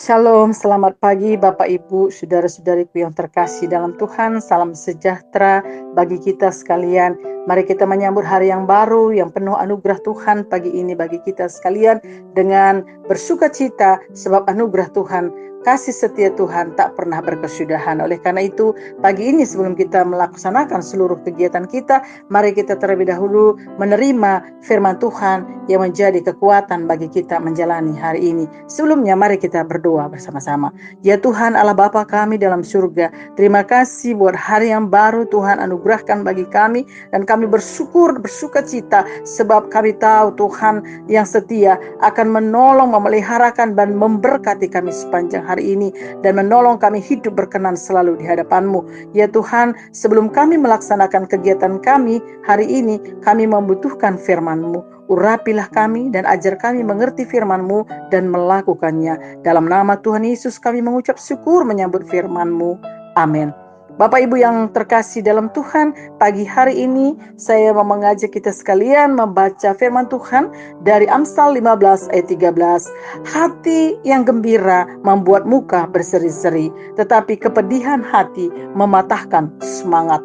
Shalom, selamat pagi Bapak Ibu, saudara-saudariku yang terkasih dalam Tuhan. Salam sejahtera bagi kita sekalian. Mari kita menyambut hari yang baru, yang penuh anugerah Tuhan pagi ini bagi kita sekalian dengan bersukacita sebab anugerah Tuhan, kasih setia Tuhan tak pernah berkesudahan. Oleh karena itu, pagi ini sebelum kita melaksanakan seluruh kegiatan kita, mari kita terlebih dahulu menerima firman Tuhan yang menjadi kekuatan bagi kita menjalani hari ini. Sebelumnya mari kita berdoa bersama-sama. Ya Tuhan Allah Bapa kami dalam surga, terima kasih buat hari yang baru Tuhan anugerahkan bagi kami, dan kami bersyukur, bersukacita sebab kami tahu Tuhan yang setia akan menolong, memeliharakan dan memberkati kami sepanjang hari ini, dan menolong kami hidup berkenan selalu di hadapan-Mu. Ya Tuhan, sebelum kami melaksanakan kegiatan kami hari ini, kami membutuhkan firman-Mu. Urapilah kami dan ajar kami mengerti firman-Mu dan melakukannya. Dalam nama Tuhan Yesus kami mengucap syukur menyambut firman-Mu. Amin. Bapak Ibu yang terkasih dalam Tuhan, pagi hari ini saya mau mengajak kita sekalian membaca firman Tuhan dari Amsal 15 ayat 13. Hati yang gembira membuat muka berseri-seri, tetapi kepedihan hati mematahkan semangat.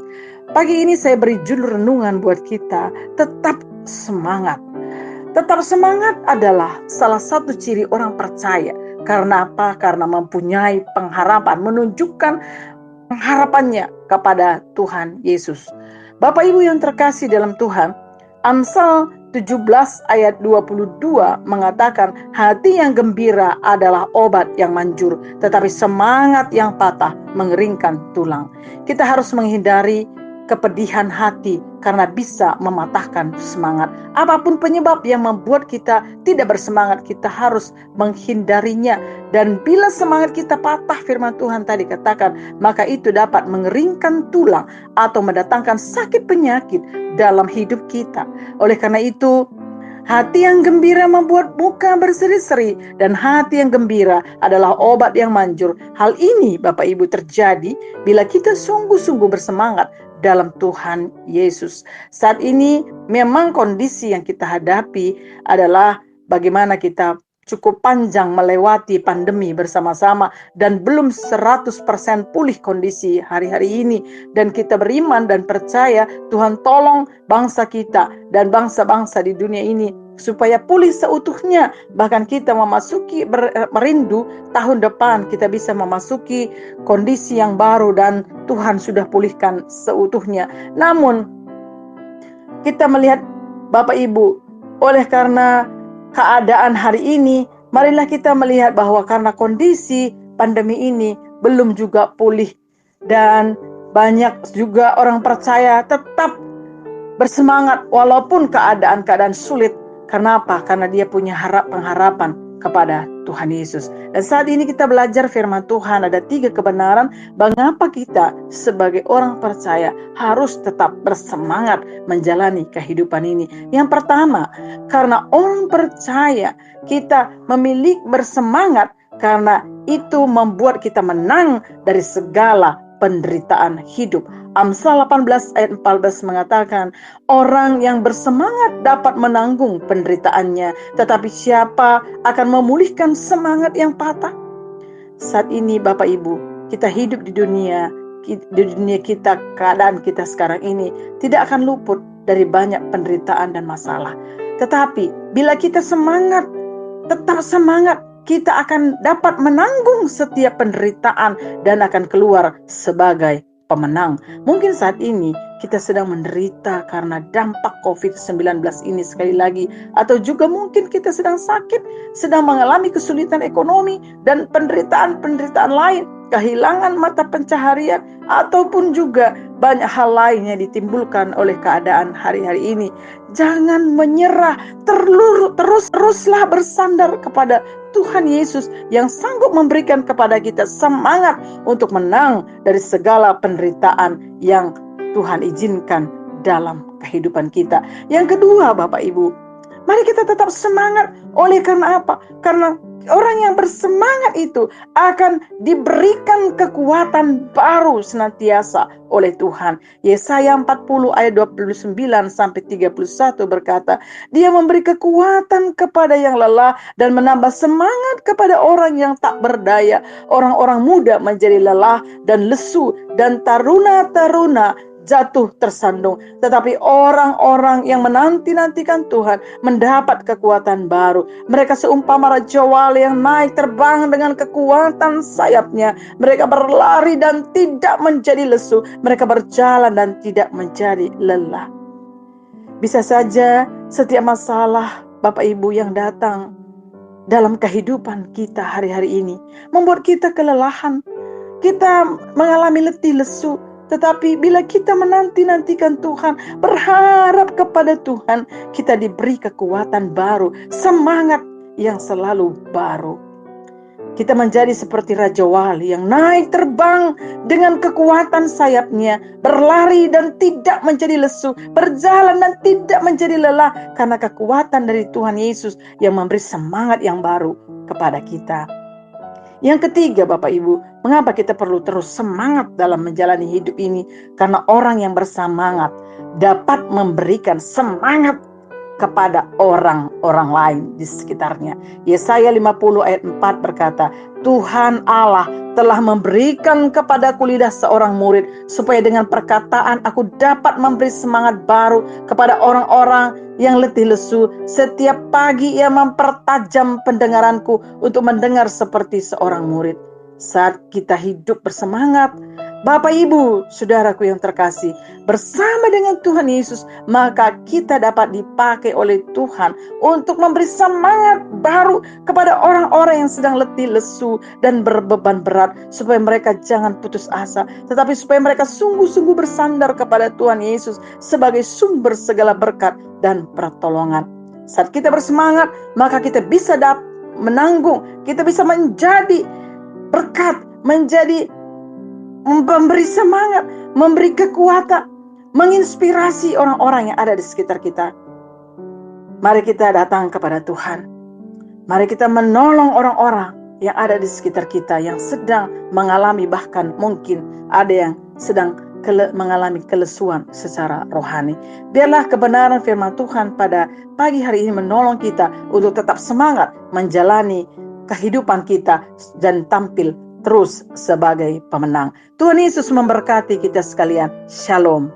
Pagi ini saya beri judul renungan buat kita, tetap semangat. Tetap semangat adalah salah satu ciri orang percaya. Karena apa? Karena mempunyai pengharapan, menunjukkan pengharapannya kepada Tuhan Yesus. Bapak Ibu yang terkasih dalam Tuhan, Amsal 17 ayat 22 mengatakan, hati yang gembira adalah obat yang manjur, tetapi semangat yang patah mengeringkan tulang. Kita harus menghindari kepedihan hati karena bisa mematahkan semangat. Apapun penyebab yang membuat kita tidak bersemangat, kita harus menghindarinya. Dan bila semangat kita patah, firman Tuhan tadi katakan, maka itu dapat mengeringkan tulang atau mendatangkan sakit penyakit dalam hidup kita. Oleh karena itu, hati yang gembira membuat muka berseri-seri, dan hati yang gembira adalah obat yang manjur. Hal ini Bapak Ibu terjadi bila kita sungguh-sungguh bersemangat dalam Tuhan Yesus. Saat ini memang kondisi yang kita hadapi adalah bagaimana kita cukup panjang melewati pandemi bersama-sama dan belum 100% pulih kondisi hari-hari ini. Dan kita beriman dan percaya Tuhan tolong bangsa kita dan bangsa-bangsa di dunia ini supaya pulih seutuhnya. Bahkan kita memasuki merindu tahun depan kita bisa memasuki kondisi yang baru dan Tuhan sudah pulihkan seutuhnya. Namun kita melihat Bapak Ibu, oleh karena keadaan hari ini, marilah kita melihat bahwa karena kondisi pandemi ini belum juga pulih, dan banyak juga orang percaya tetap bersemangat walaupun keadaan sulit. Kenapa? Karena dia punya pengharapan kepada Tuhan Yesus. Dan saat ini kita belajar firman Tuhan, ada 3 kebenaran mengapa kita sebagai orang percaya harus tetap bersemangat menjalani kehidupan ini. Yang pertama, karena orang percaya kita memiliki bersemangat karena itu membuat kita menang dari segala penderitaan hidup. Amsal 18 ayat 14 mengatakan, orang yang bersemangat dapat menanggung penderitaannya, tetapi siapa akan memulihkan semangat yang patah? Saat ini Bapak Ibu, kita hidup di dunia kita, keadaan kita sekarang ini tidak akan luput dari banyak penderitaan dan masalah. Tetapi bila kita semangat, tetap semangat, kita akan dapat menanggung setiap penderitaan dan akan keluar sebagai pemenang. Mungkin saat ini kita sedang menderita karena dampak COVID-19 ini sekali lagi, atau juga mungkin kita sedang sakit, sedang mengalami kesulitan ekonomi dan penderitaan lain, kehilangan mata pencaharian, ataupun juga banyak hal lain yang ditimbulkan oleh keadaan hari-hari ini. Jangan menyerah, teruslah bersandar kepada Tuhan Yesus yang sanggup memberikan kepada kita semangat untuk menang dari segala penderitaan yang Tuhan izinkan dalam kehidupan kita. Yang kedua Bapak Ibu, mari kita tetap semangat. Oleh karena apa? Karena Orang yang bersemangat itu akan diberikan kekuatan baru senantiasa oleh Tuhan. Yesaya 40 ayat 29 sampai 31 berkata, Dia memberi kekuatan kepada yang lelah dan menambah semangat kepada orang yang tak berdaya. Orang-orang muda menjadi lelah dan lesu, dan taruna-taruna jatuh tersandung. Tetapi orang-orang yang menanti-nantikan Tuhan mendapat kekuatan baru. Mereka seumpama raja wali yang naik terbang dengan kekuatan sayapnya. Mereka berlari dan tidak menjadi lesu. Mereka berjalan dan tidak menjadi lelah. Bisa saja setiap masalah Bapak Ibu yang datang dalam kehidupan kita hari-hari ini membuat kita kelelahan. Kita mengalami letih lesu. Tetapi bila kita menanti-nantikan Tuhan, berharap kepada Tuhan, kita diberi kekuatan baru, semangat yang selalu baru. Kita menjadi seperti Raja Wali yang naik terbang dengan kekuatan sayapnya, berlari dan tidak menjadi lesu, berjalan dan tidak menjadi lelah, karena kekuatan dari Tuhan Yesus yang memberi semangat yang baru kepada kita. Yang ketiga, Bapak Ibu, mengapa kita perlu terus semangat dalam menjalani hidup ini? Karena orang yang bersemangat dapat memberikan semangat kepada orang-orang lain di sekitarnya. Yesaya 50 ayat 4 berkata, Tuhan Allah telah memberikan kepadaku lidah seorang murid, supaya dengan perkataan aku dapat memberi semangat baru kepada orang-orang yang letih lesu. Setiap pagi ia mempertajam pendengaranku untuk mendengar seperti seorang murid. Saat kita hidup bersemangat, Bapak Ibu, saudaraku yang terkasih, bersama dengan Tuhan Yesus, maka kita dapat dipakai oleh Tuhan untuk memberi semangat baru kepada orang-orang yang sedang letih lesu dan berbeban berat, supaya mereka jangan putus asa, tetapi supaya mereka sungguh-sungguh bersandar kepada Tuhan Yesus sebagai sumber segala berkat dan pertolongan. Saat kita bersemangat, maka kita bisa menanggung, kita bisa menjadi berkat, menjadi memberi semangat, memberi kekuatan, menginspirasi orang-orang yang ada di sekitar kita. Mari kita datang kepada Tuhan. Mari kita menolong orang-orang yang ada di sekitar kita, yang sedang mengalami, bahkan mungkin ada yang sedang mengalami kelesuan secara rohani. Biarlah kebenaran firman Tuhan pada pagi hari ini menolong kita untuk tetap semangat menjalani kehidupan kita dan tampil terus sebagai pemenang. Tuhan Yesus memberkati kita sekalian. Shalom.